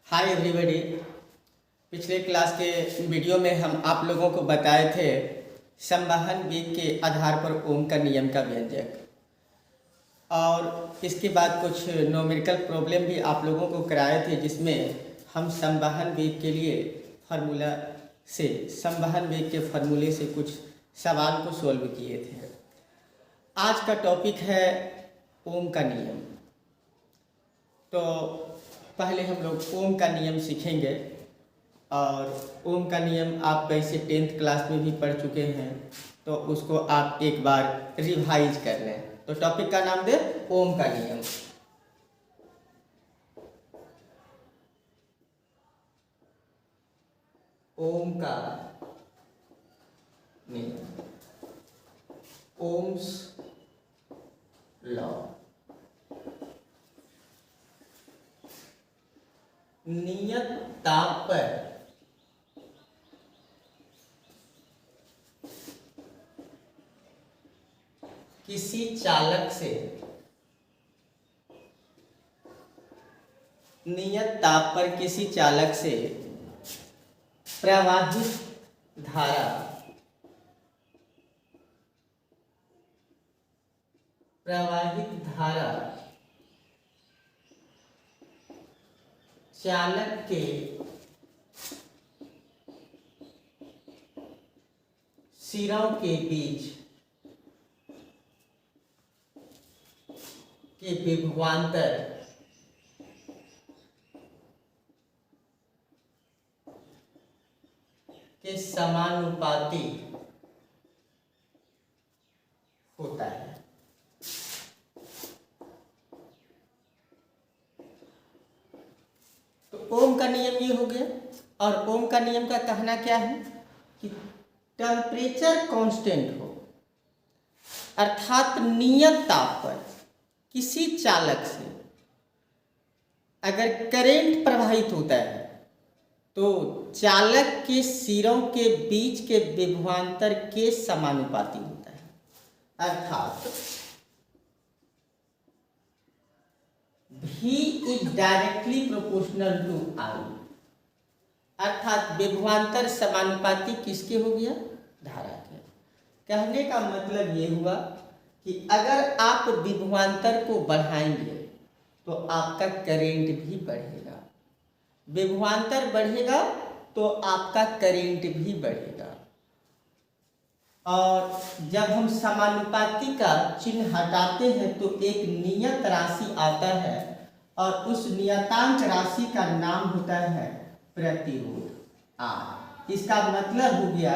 Hi everybody. पिछले class के video में हम आप लोगों को बताए थे संवहन वेग के आधार पर ओम का नियम का व्यंजक, और इसके बाद कुछ न्यूमेरिकल प्रॉब्लम भी आप लोगों को कराए थे जिसमें हम संवहन वेग के लिए संवहन वेग के फार्मूले से कुछ सवाल को सॉल्व किए थे। आज का टॉपिक है ओम का नियम। तो पहले हम लोग ओम का नियम सीखेंगे, और ओम का नियम आप वैसे 10th क्लास में भी पढ़ चुके हैं, तो उसको आप एक बार रिवाइज कर लें। तो टॉपिक का नाम दे ओम का नियम। ओम का नियम, ओम्स लॉ। नियत ताप पर किसी चालक से नियत ताप पर किसी चालक से प्रवाहित धारा चालक के सिरों के बीच के विभवांतर के समानुपाती होता है। ओम का नियम ये हो गया। और ओम का नियम का कहना क्या है कि टेम्परेचर कांस्टेंट हो, अर्थात नियत ताप पर किसी चालक से अगर करंट प्रवाहित होता है तो चालक के सिरों के बीच के विभवांतर के समानुपाती होता है, अर्थात V is directly proportional to I, अर्थात विभवांतर समानुपाती किसके हो गया? धारा के। कहने का मतलब ये हुआ कि अगर आप विभवांतर को बढ़ाएंगे तो आपका करंट भी बढ़ेगा, विभवांतर बढ़ेगा तो आपका करंट भी बढ़ेगा। और जब हम समानुपाती का चिन्ह हटाते हैं तो एक नियत राशि आता है, और उस नियतांक राशि का नाम होता है प्रतिरोध R। इसका मतलब हो गया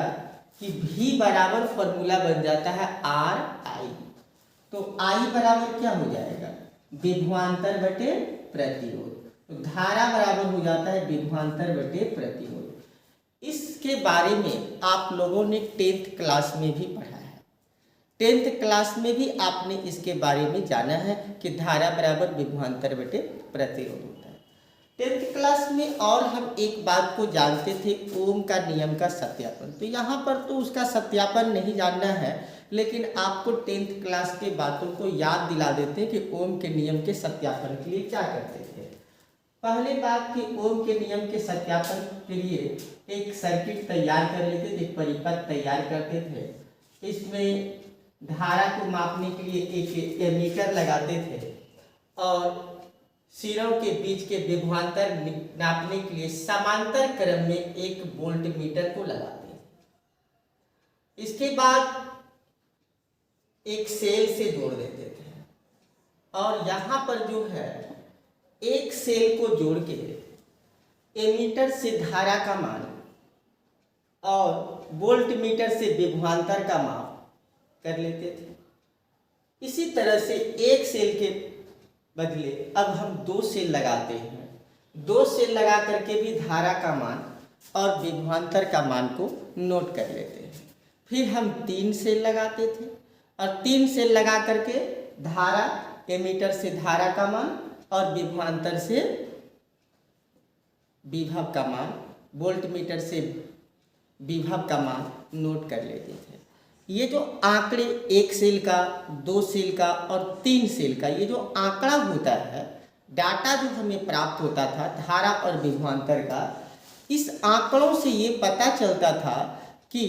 कि V बराबर फॉर्मूला बन जाता है RI। तो I बराबर क्या हो जाएगा? विभवांतर बटे प्रतिरोध। तो धारा बराबर हो जाता है विभवांतर बटे प्रतिरोध। इसके बारे में आप लोगों ने 10th क्लास में भी पढ़ा है। 10th क्लास में भी आपने इसके बारे में जाना है कि धारा बराबर विभवांतर बटे प्रतिरोध होता है। 10th क्लास में और हम एक बात को जानते थे, ओम का नियम का सत्यापन। तो यहाँ पर तो उसका सत्यापन नहीं जानना है, लेकिन आपको 10th क्लास के बातों को याद दिला देते हैं कि ओम के नियम के सत्यापन के लिए क्या करते थे। पहले बात कि ओम के नियम के सत्यापन के लिए एक सर्किट तैयार कर लेते थे, एक परिपथ तैयार करते थे। इसमें धारा को मापने के लिए एक एमीटर लगाते थे, और सिरों के बीच के विभवांतर नापने के लिए समांतर क्रम में एक वोल्ट मीटर को लगाते थे। इसके बाद एक सेल से जोड़ देते थे, और यहाँ पर जो है एक सेल को जोड़ के एमीटर से धारा का मान और वोल्ट मीटर से विभवांतर का माप कर लेते थे। इसी तरह से एक सेल के बदले अब हम 2 सेल लगाते हैं। 2 सेल लगा करके भी धारा का मान और विभवांतर का मान को नोट कर लेते हैं। फिर हम 3 सेल लगाते थे, और 3 सेल लगा करके धारा, एमीटर से धारा का मान और विभवांतर से विभव का मान, वोल्ट मीटर से विभव का मान नोट कर लेते थे। ये जो आंकड़े 1 सेल का, 2 सेल का और 3 सेल का, ये जो आंकड़ा होता है डाटा जो हमें प्राप्त होता था धारा और विभवांतर का, इस आंकड़ों से ये पता चलता था कि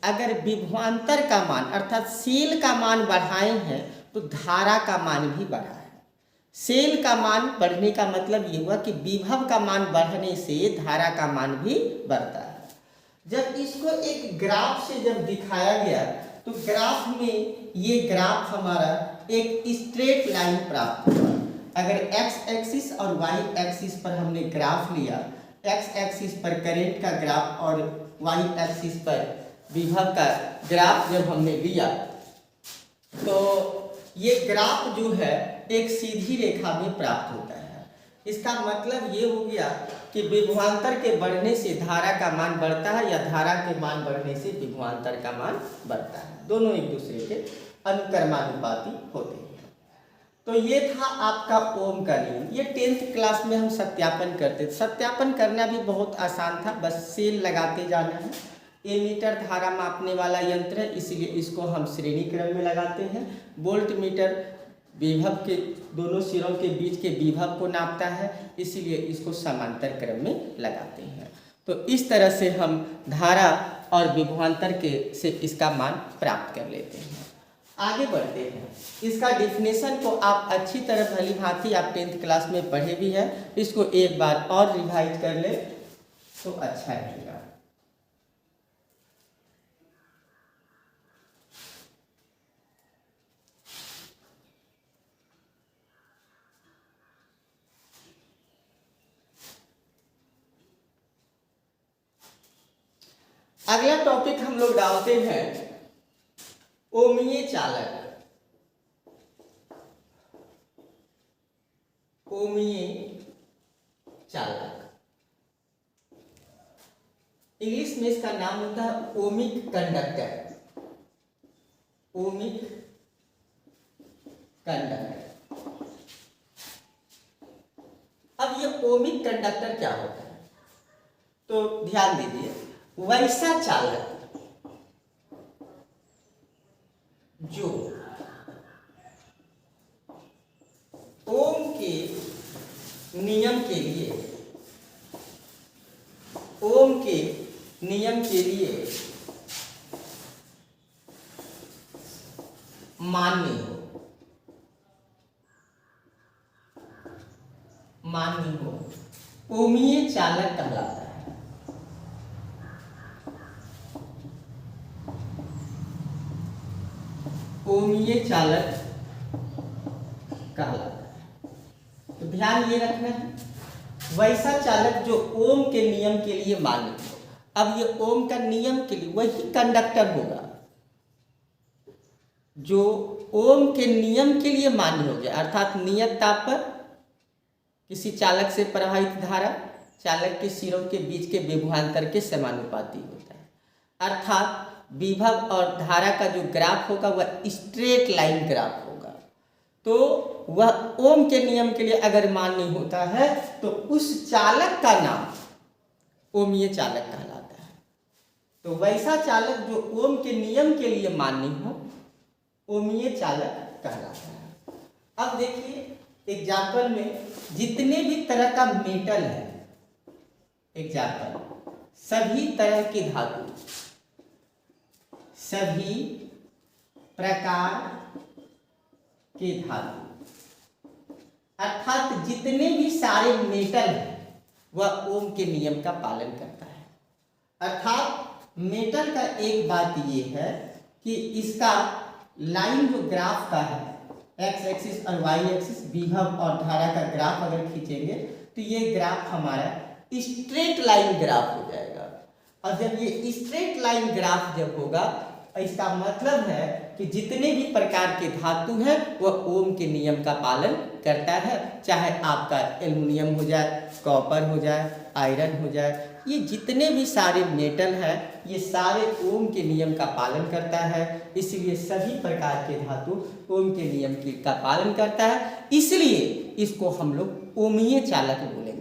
अगर विभवांतर का मान अर्थात सेल का मान बढ़ाए हैं तो धारा का मान भी बढ़ा है। सेल का मान बढ़ने का मतलब ये हुआ कि विभव का मान बढ़ने से धारा का मान भी बढ़ता है। जब इसको एक ग्राफ से जब दिखाया गया तो ग्राफ में ये ग्राफ हमारा एक स्ट्रेट लाइन प्राप्त हुआ। अगर x एक्सिस और y एक्सिस पर हमने ग्राफ लिया, x एक्सिस पर करंट का ग्राफ और y एक्सिस पर विभव का ग्राफ जब हमने लिया तो ये ग्राफ जो है एक सीधी रेखा में प्राप्त होता है। इसका मतलब ये हो गया कि विभवांतर के बढ़ने से धारा का मान बढ़ता है या धारा के मान बढ़ने से विभवांतर का मान बढ़ता है, दोनों एक दूसरे के अनुक्रमानुपाती होते हैं। तो ये था आपका ओम का नियम। ये 10th क्लास में हम सत्यापन करते थे। सत्यापन करना भी बहुत आसान था, बस सेल लगाते जाना है। एमीटर धारा मापने वाला यंत्र है, इसलिए इसको हम श्रेणी क्रम में लगाते हैं। वोल्ट मीटर विभव के दोनों सिरों के बीच के विभव को नापता है, इसीलिए इसको समांतर क्रम में लगाते हैं। तो इस तरह से हम धारा और विभवांतर के से इसका मान प्राप्त कर लेते हैं। आगे बढ़ते हैं। इसका डिफिनेशन को आप अच्छी तरह भली भांति आप 10th क्लास में पढ़े भी हैं, इसको एक बार और रिवाइज कर ले तो अच्छा रहेगा। अगला टॉपिक हम लोग डालते हैं ओमीय चालक। ओमीय चालक इंग्लिश में इसका नाम होता है ओमिक कंडक्टर। Ohmic conductor. अब ये ओमिक कंडक्टर क्या होता है तो ध्यान दीजिए, वैसा चालक जो ओम के नियम के लिए मान्य हो, ओमीय चालक कहलाता है। ओमीय चालक कहलाता है। तो ध्यान ये रखना है, वैसा चालक जो ओम के नियम के लिए मान्य हो। अब ये ओम का नियम के लिए वही कंडक्टर होगा जो ओम के नियम के लिए मान्य हो गया, अर्थात नियत ताप पर किसी चालक से प्रवाहित धारा चालक के सिरों के बीच के विभवांतर के समानुपाती होता है। अर्थात विभव और धारा का जो ग्राफ होगा वह स्ट्रेट लाइन ग्राफ होगा। तो वह ओम के नियम के लिए अगर मान्य होता है तो उस चालक का नाम ओमीय चालक कहलाता है। तो वैसा चालक जो ओम के नियम के लिए मान्य हो, ओमीय चालक कहलाता है। अब देखिए एग्जाम्पल में जितने भी तरह का मेटल है, एग्जाम्पल सभी तरह के धातु, सभी प्रकार के धातु, अर्थात जितने भी सारे मेटल हैं वह ओम के नियम का पालन करता है। अर्थात मेटल का एक बात ये है कि इसका लाइन जो ग्राफ का है, एक्स एक्सिस और वाई एक्सिस, विभव और धारा का ग्राफ अगर खींचेंगे तो ये ग्राफ हमारा स्ट्रेट लाइन ग्राफ हो जाएगा। और जब ये स्ट्रेट लाइन ग्राफ जब होगा, इसका मतलब है कि जितने भी प्रकार के धातु हैं वह ओम के नियम का पालन करता है। चाहे आपका एल्युमिनियम हो जाए, कॉपर हो जाए, आयरन हो जाए, ये जितने भी सारे मेटल हैं ये सारे ओम के नियम का पालन करता है। इसलिए सभी प्रकार के धातु ओम के नियम का पालन करता है, इसलिए इसको हम लोग ओमीय चालक बोलेंगे।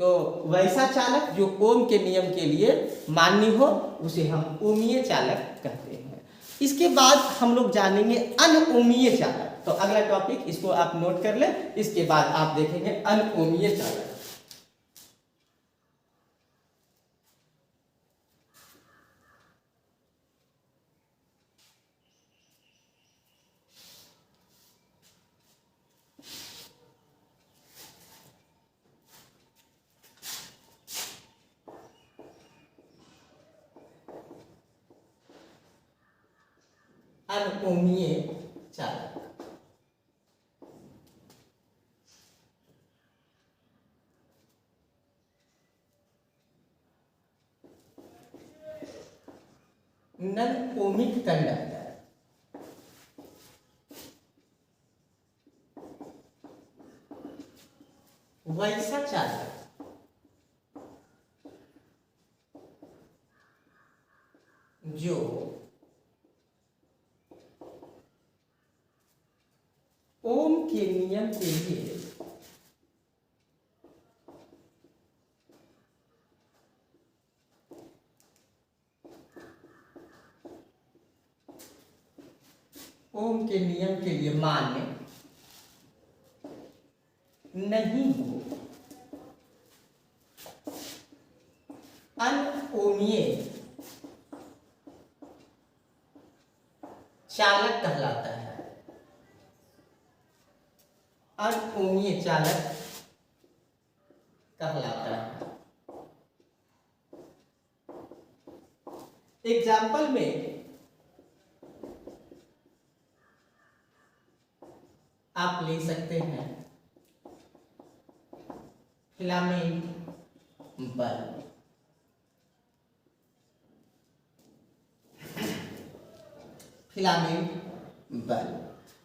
तो वैसा चालक जो ओम के नियम के लिए मान्य हो उसे हम ओमीय चालक कहते हैं। इसके बाद हम लोग जानेंगे अनओमीय चालक। तो अगला टॉपिक इसको आप नोट कर लें, इसके बाद आप देखेंगे अनकोमीय चालक। अनकोमीय चालक। Non ohmic conductor. वैसा चालक जो ओम के नियम के लिए ओम के नियम के लिए मान्य नहीं हो, अनओमीय चालक कहलाता है। अनओमीय चालक कहलाता है। एग्जाम्पल में आप ले सकते हैं फिलामेंट बल्ब। फिलामेंट बल्ब,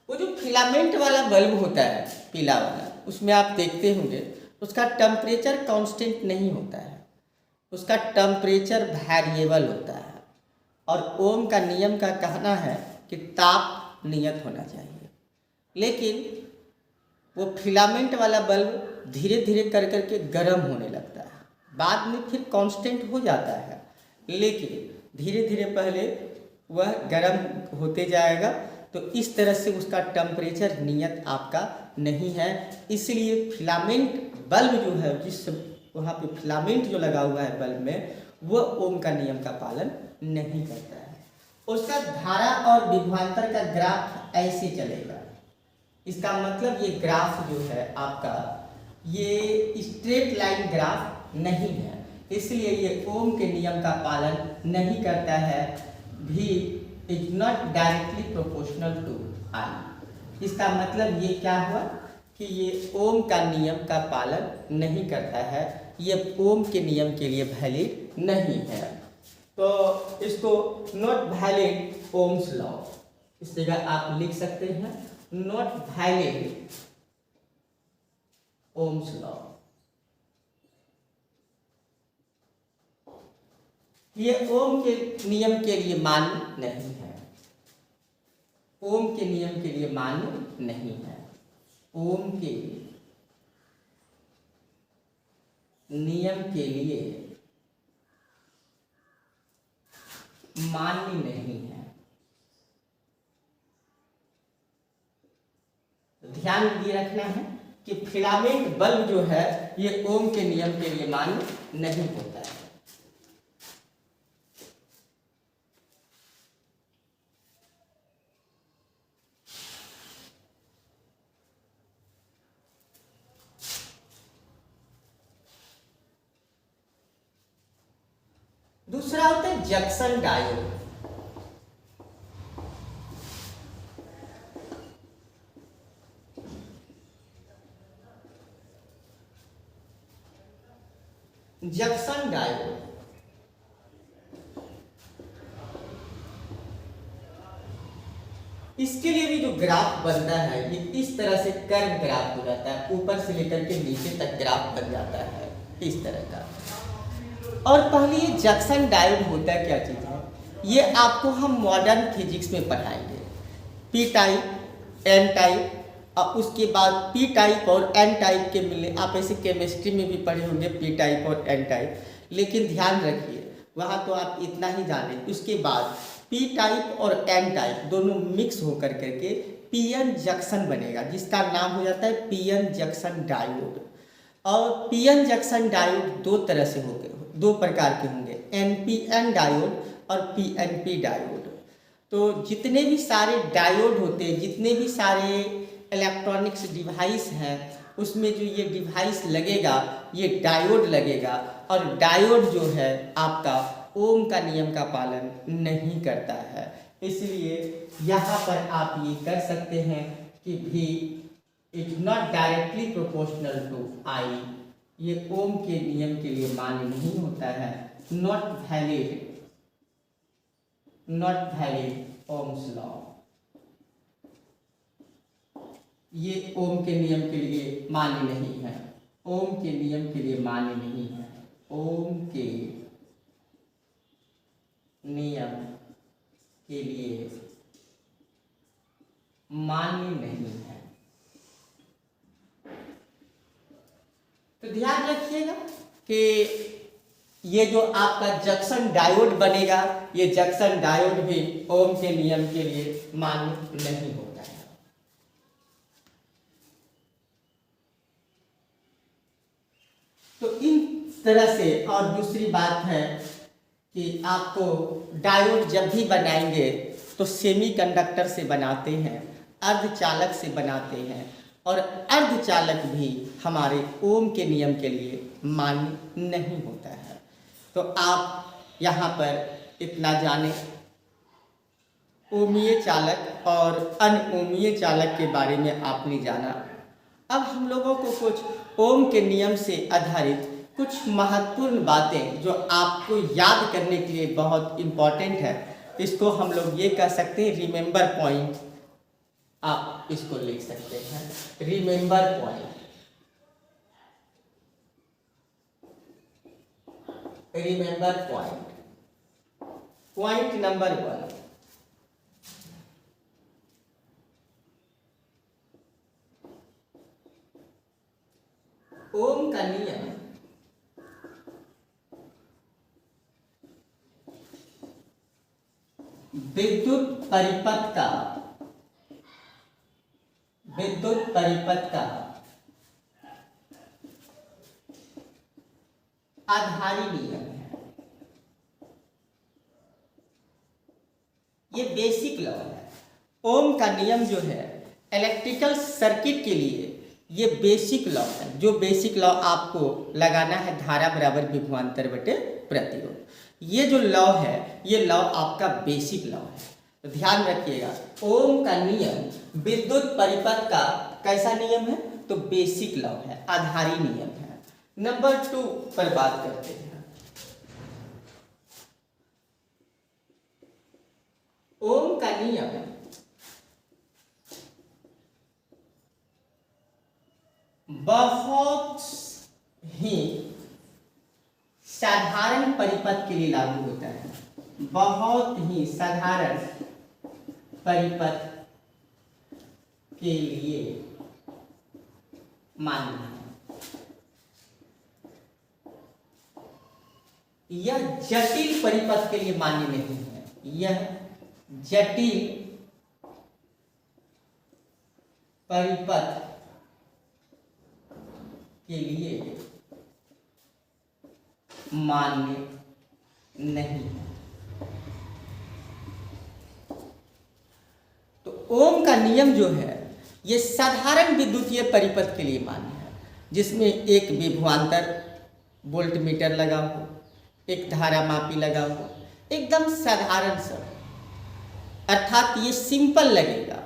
वो जो फिलामेंट वाला बल्ब होता है पीला वाला, उसमें आप देखते होंगे उसका टेम्परेचर कांस्टेंट नहीं होता है, उसका टेम्परेचर वेरिएबल होता है। और ओम का नियम का कहना है कि ताप नियत होना चाहिए, लेकिन वो फिलामेंट वाला बल्ब धीरे धीरे कर करके गर्म होने लगता है, बाद में फिर कांस्टेंट हो जाता है, लेकिन धीरे धीरे पहले वह गर्म होते जाएगा। तो इस तरह से उसका टेम्परेचर नियत आपका नहीं है, इसलिए फिलामेंट बल्ब जो है, जिस वहाँ पे फिलामेंट जो लगा हुआ है बल्ब में, वह ओम का नियम का पालन नहीं करता है। उसका धारा और विभवांतर का ग्राफ ऐसे चलेगा। इसका मतलब ये ग्राफ जो है आपका, ये स्ट्रेट लाइन ग्राफ नहीं है, इसलिए ये ओम के नियम का पालन नहीं करता है। V is not directly proportional to I. इसका मतलब ये क्या हुआ कि ये ओम का नियम का पालन नहीं करता है, ये ओम के नियम के लिए वैलिड नहीं है। तो इसको नॉट वैलिड ओम्स लॉ, इस जगह आप लिख सकते हैं नॉट वैलिड ओम्स लॉ। ये ओम के नियम के लिए मान्य नहीं है, ओम के नियम के लिए मान्य नहीं है, ओम के नियम के लिए मान्य नहीं है। ध्यान ये रखना है कि फिलामेंट बल्ब जो है ये ओम के नियम के लिए मान्य नहीं होता है। दूसरा होता है जंक्शन डायोड। जंक्शन डायोड इसके लिए भी जो ग्राफ बनता है ये इस तरह से कर्व ग्राफ हो जाता है, ऊपर से लेकर के नीचे तक ग्राफ बन जाता है इस तरह का। और पहले ये जंक्शन डायोड होता है क्या चीज़ है, ये आपको हम मॉडर्न फिजिक्स में पढ़ाएंगे। पी टाइप, एन टाइप, और उसके बाद पी टाइप और एन टाइप के मिले। आप ऐसे केमिस्ट्री में भी पढ़े होंगे पी टाइप और एन टाइप, लेकिन ध्यान रखिए वहाँ तो आप इतना ही जाने। उसके बाद पी टाइप और एन टाइप दोनों मिक्स होकर करके पीएन जंक्शन बनेगा जिसका नाम हो जाता है पीएन जंक्शन डायोड। और पीएन जंक्शन डायोड दो तरह से होंगे, दो प्रकार के होंगे, एनपीएन डायोड और पीएनपी डायोड। तो जितने भी सारे डायोड होते हैं, जितने भी सारे इलेक्ट्रॉनिक्स डिवाइस हैं, उसमें जो ये डिवाइस लगेगा ये डायोड लगेगा। और डायोड जो है आपका ओम का नियम का पालन नहीं करता है, इसलिए यहाँ पर आप ये कर सकते हैं कि V it not directly proportional to I, ये ओम के नियम के लिए मान्य नहीं होता है। Not valid, not valid Ohm's law, ये ओम के नियम के लिए मान्य नहीं है, ओम के नियम के लिए मान्य नहीं है, ओम के नियम के लिए मान्य नहीं है। तो ध्यान रखिएगा कि ये जो आपका जंक्शन डायोड बनेगा, ये जंक्शन डायोड भी ओम के नियम के लिए मान्य नहीं होता है। तो इन तरह से, और दूसरी बात है कि आपको डायोड जब भी बनाएंगे तो सेमीकंडक्टर से बनाते हैं, अर्धचालक से बनाते हैं, और अर्धचालक भी हमारे ओम के नियम के लिए मान्य नहीं होता है। तो आप यहाँ पर इतना जाने ओमीय चालक और अनओमीय चालक के बारे में आपने जाना। अब हम लोगों को कुछ ओम के नियम से आधारित कुछ महत्वपूर्ण बातें जो आपको याद करने के लिए बहुत इम्पॉर्टेंट है, इसको हम लोग ये कह सकते हैं रिमेंबर पॉइंट, आप इसको लिख सकते हैं remember point. Remember point, point number 1, ओम का नियम विद्युत परिपथ का आधारी नियम है। ये बेसिक लॉ है। ओम का नियम जो है इलेक्ट्रिकल सर्किट के लिए ये बेसिक लॉ है। जो बेसिक लॉ आपको लगाना है धारा बराबर विभवांतर बटे प्रतिरोध। ये जो लॉ है ये लॉ आपका बेसिक लॉ है, तो ध्यान रखिएगा। ओम का नियम विद्युत परिपथ का कैसा नियम है? तो बेसिक लॉ है, आधारी नियम है। नंबर 2 पर बात करते हैं। ओम का नियम बहुत ही साधारण परिपथ के लिए लागू होता है, बहुत ही साधारण परिपथ के लिए मान्य है। यह जटिल परिपथ के लिए मान्य नहीं है। यह जटिल परिपथ के लिए मान्य नहीं है। तो ओम का नियम जो है ये साधारण विद्युतीय परिपथ के लिए मान्य है, जिसमें एक विभवांतर वोल्ट मीटर लगा हो, एक धारा मापी लगा हो, एकदम साधारण सा, अर्थात ये सिंपल लगेगा,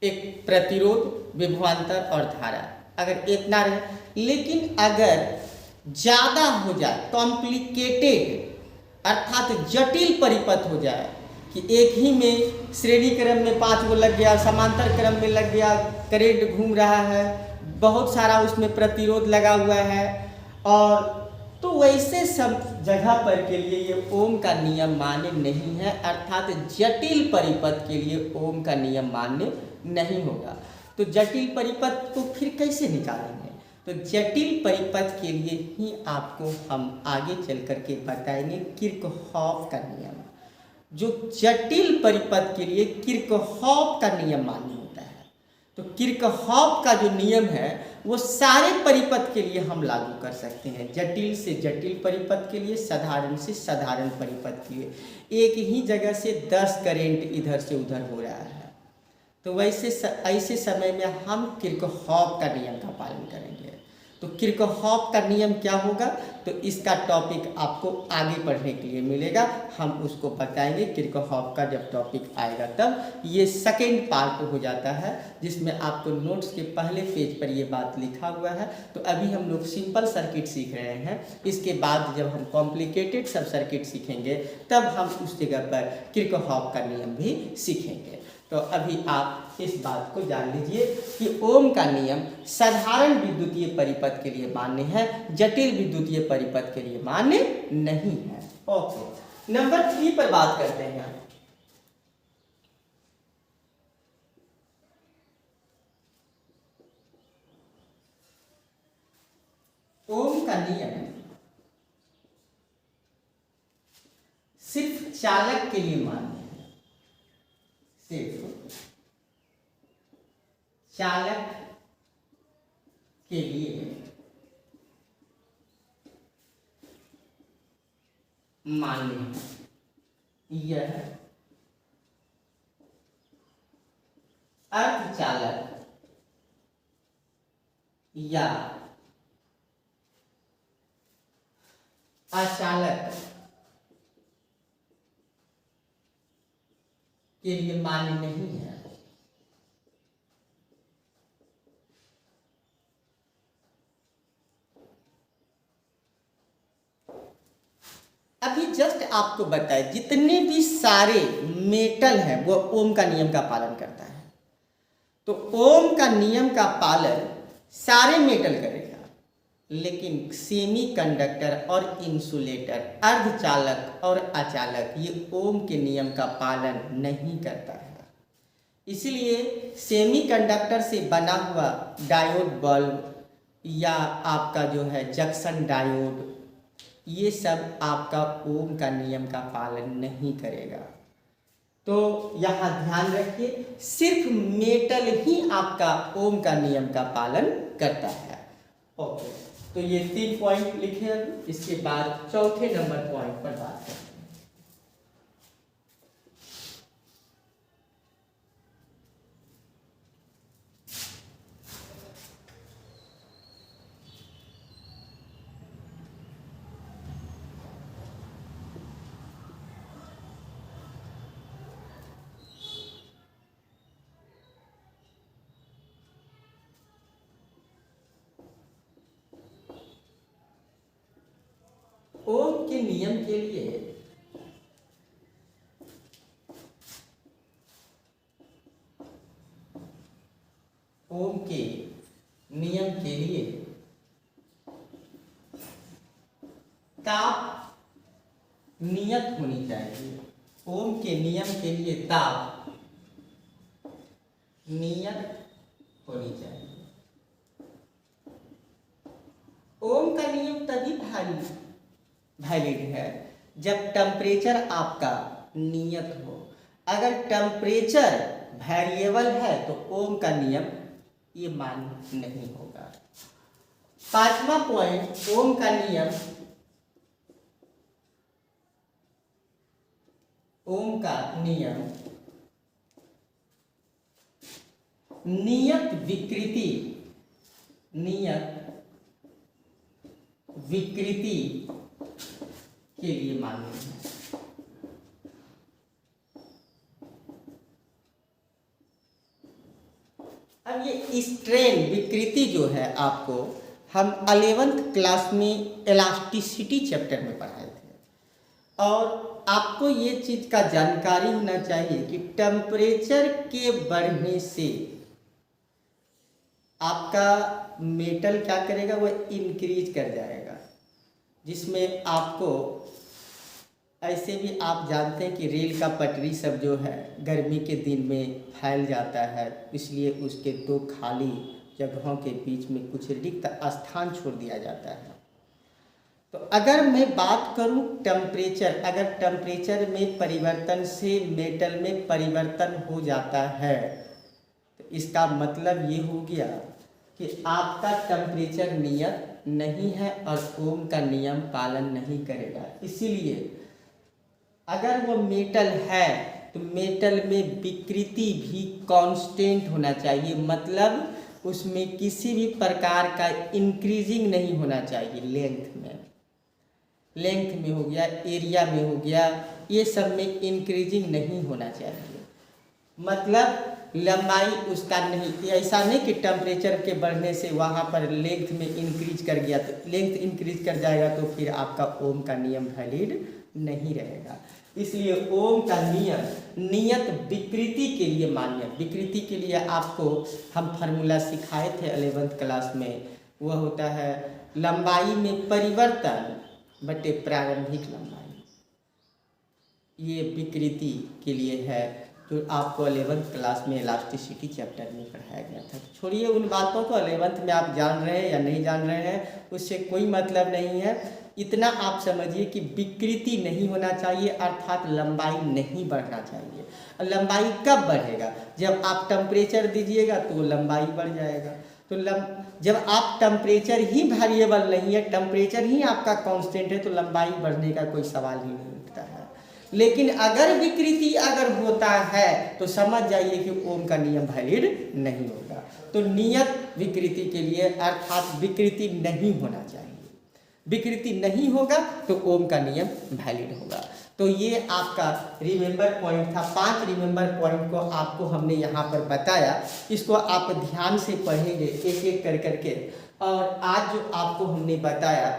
एक प्रतिरोध, विभवांतर और धारा, अगर इतना रहे। लेकिन अगर ज़्यादा हो जाए, कॉम्प्लिकेटेड अर्थात जटिल परिपथ हो जाए कि एक ही में श्रेणी क्रम में 5 गो लग गया, समांतर क्रम में लग गया, करंट घूम रहा है, बहुत सारा उसमें प्रतिरोध लगा हुआ है, और तो वैसे सब जगह पर के लिए ये ओम का नियम मान्य नहीं है, अर्थात जटिल परिपथ के लिए ओम का नियम मान्य नहीं होगा। तो जटिल परिपथ को फिर कैसे निकालेंगे? तो जटिल परिपथ के लिए ही आपको हम आगे चल करके बताएंगे किरचॉफ का नियम। जो जटिल परिपथ के लिए किरचॉफ का नियम मान्य होता है। तो किरचॉफ का जो नियम है वो सारे परिपथ के लिए हम लागू कर सकते हैं, जटिल से जटिल परिपथ के लिए, साधारण से साधारण परिपथ के लिए। एक ही जगह से 10 करेंट इधर से उधर हो रहा है, तो वैसे ऐसे समय में हम किरचॉफ का नियम का पालन करेंगे। तो किरचॉफ का नियम क्या होगा, तो इसका टॉपिक आपको आगे पढ़ने के लिए मिलेगा, हम उसको बताएंगे। किरचॉफ का जब टॉपिक आएगा तब ये सेकेंड पार्ट हो जाता है, जिसमें आपको नोट्स के पहले पेज पर ये बात लिखा हुआ है। तो अभी हम लोग सिंपल सर्किट सीख रहे हैं, इसके बाद जब हम कॉम्प्लिकेटेड सब सर्किट सीखेंगे तब हम उस जगह पर किरचॉफ का नियम भी सीखेंगे। तो अभी आप इस बात को जान लीजिए कि ओम का नियम साधारण विद्युतीय परिपथ के लिए मान्य है, जटिल विद्युतीय परिपथ के लिए मान्य नहीं है। ओके, नंबर 3 पर बात करते हैं। ओम का नियम सिर्फ चालक के लिए मान्य है, सिर्फ चालक के लिए मान्य है। यह अर्धचालक या अचालक के लिए मान्य नहीं है। अभी जस्ट आपको बताए जितने भी सारे मेटल हैं वो ओम का नियम का पालन करता है। तो ओम का नियम का पालन सारे मेटल करेगा, लेकिन सेमीकंडक्टर और इंसुलेटर, अर्धचालक और अचालक ये ओम के नियम का पालन नहीं करता है। इसलिए सेमीकंडक्टर से बना हुआ डायोड बल्ब या आपका जो है जंक्शन डायोड, ये सब आपका ओम का नियम का पालन नहीं करेगा। तो यहाँ ध्यान रखिए, सिर्फ मेटल ही आपका ओम का नियम का पालन करता है। ओके, तो ये 3 पॉइंट लिखे हैं। इसके बाद चौथे नंबर पॉइंट पर बात करते हैं। ओम के नियम के लिए ओम के नियम के लिए ताप नियत होनी चाहिए। ओम के नियम के लिए ताप नियत होनी चाहिए। ओम का नियम तभी वैलिड है जब टेम्परेचर आपका नियत हो। अगर टेम्परेचर वेरिएबल है तो ओम का नियम ये मान्य नहीं होगा। 5वां पॉइंट, ओम का नियम, ओम का नियम नियत विकृति के लिए मान्य है। अब ये स्ट्रेन विकृति जो है आपको हम 11th क्लास में इलास्टिसिटी चैप्टर में पढ़ाए थे, और आपको ये चीज का जानकारी होना चाहिए कि टेम्परेचर के बढ़ने से आपका मेटल क्या करेगा, वो इंक्रीज कर जाएगा, जिसमें आपको ऐसे भी आप जानते हैं कि रेल का पटरी सब जो है गर्मी के दिन में फैल जाता है, इसलिए उसके 2 खाली जगहों के बीच में कुछ रिक्त स्थान छोड़ दिया जाता है। तो अगर मैं बात करूं टेम्परेचर, अगर टेम्परेचर में परिवर्तन से मेटल में परिवर्तन हो जाता है तो इसका मतलब ये हो गया कि आपका टेम्परेचर नियत नहीं है और ओम का नियम पालन नहीं करेगा। इसीलिए अगर वो मेटल है तो मेटल में विकृति भी कांस्टेंट होना चाहिए, मतलब उसमें किसी भी प्रकार का इंक्रीजिंग नहीं होना चाहिए। लेंथ में हो गया, एरिया में हो गया, ये सब में इंक्रीजिंग नहीं होना चाहिए। मतलब लंबाई उसका नहीं, ऐसा नहीं कि टेम्परेचर के बढ़ने से वहाँ पर लेंथ में इंक्रीज कर गया तो लेंथ इंक्रीज कर जाएगा तो फिर आपका ओम का नियम वैलिड नहीं रहेगा। इसलिए ओम का नियम नियत विकृति के लिए मान्य। विकृति के लिए आपको हम फार्मूला सिखाए थे 11th क्लास में, वह होता है लंबाई में परिवर्तन बटे प्रारंभिक लंबाई। ये विकृति के लिए है जो आपको 11th क्लास में इलास्टिसिटी चैप्टर में पढ़ाया गया था। छोड़िए उन बातों को, 11th में आप जान रहे हैं या नहीं जान रहे हैं उससे कोई मतलब नहीं है। इतना आप समझिए कि विकृति नहीं होना चाहिए, अर्थात लंबाई नहीं बढ़ना चाहिए। लंबाई कब बढ़ेगा? जब आप टेम्परेचर दीजिएगा तो लंबाई बढ़ जाएगा। तो जब आप टेम्परेचर ही वेरिएबल नहीं है, टेम्परेचर ही आपका कांस्टेंट है, तो लंबाई बढ़ने का कोई सवाल ही नहीं उठता है। लेकिन अगर विकृति अगर होता है तो समझ जाइए कि ओम का नियम वैलिड नहीं होगा। तो नियत विकृति के लिए अर्थात विकृति नहीं होना चाहिए। विकृति नहीं होगा तो ओम का नियम वैलिड होगा। तो ये आपका रिमेंबर पॉइंट था। 5 रिमेंबर पॉइंट को आपको हमने यहाँ पर बताया, इसको आप ध्यान से पढ़ेंगे एक एक कर करके। और आज जो आपको हमने बताया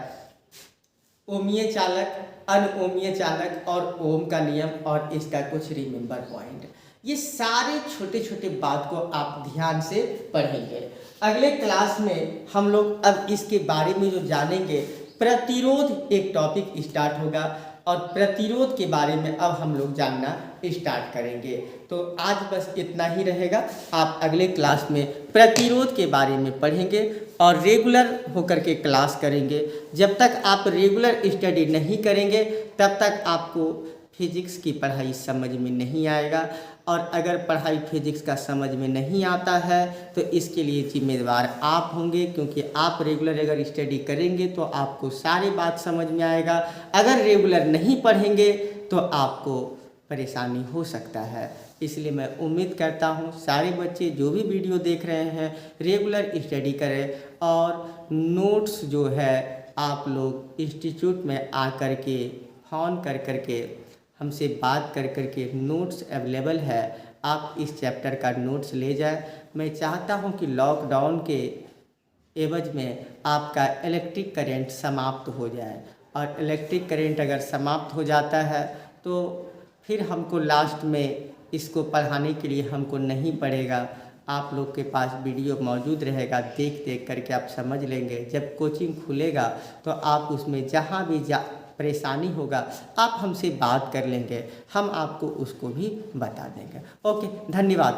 ओमीय चालक, अनओमीय चालक और ओम का नियम और इसका कुछ रिमेंबर पॉइंट, ये सारे छोटे छोटे बात को आप ध्यान से पढ़ेंगे। अगले क्लास में हम लोग अब इसके बारे में जो जानेंगे, प्रतिरोध एक टॉपिक स्टार्ट होगा और प्रतिरोध के बारे में अब हम लोग जानना स्टार्ट करेंगे। तो आज बस इतना ही रहेगा। आप अगले क्लास में प्रतिरोध के बारे में पढ़ेंगे और रेगुलर होकर के क्लास करेंगे। जब तक आप रेगुलर स्टडी नहीं करेंगे तब तक आपको फिजिक्स की पढ़ाई समझ में नहीं आएगा। और अगर पढ़ाई फिजिक्स का समझ में नहीं आता है तो इसके लिए जिम्मेदार आप होंगे, क्योंकि आप रेगुलर अगर स्टडी करेंगे तो आपको सारी बात समझ में आएगा। अगर रेगुलर नहीं पढ़ेंगे तो आपको परेशानी हो सकता है। इसलिए मैं उम्मीद करता हूँ सारे बच्चे जो भी वीडियो देख रहे हैं रेगुलर स्टडी करें और नोट्स जो है आप लोग इंस्टीट्यूट में आकर के फ़ोन कर करके हमसे बात कर करके नोट्स अवेलेबल है, आप इस चैप्टर का नोट्स ले जाएं। मैं चाहता हूं कि लॉकडाउन के एवज में आपका इलेक्ट्रिक करंट समाप्त हो जाए, और इलेक्ट्रिक करंट अगर समाप्त हो जाता है तो फिर हमको लास्ट में इसको पढ़ाने के लिए हमको नहीं पड़ेगा। आप लोग के पास वीडियो मौजूद रहेगा, देख देख करके आप समझ लेंगे। जब कोचिंग खुलेगा तो आप उसमें जहाँ भी परेशानी होगा आप हमसे बात कर लेंगे, हम आपको उसको भी बता देंगे। ओके, धन्यवाद।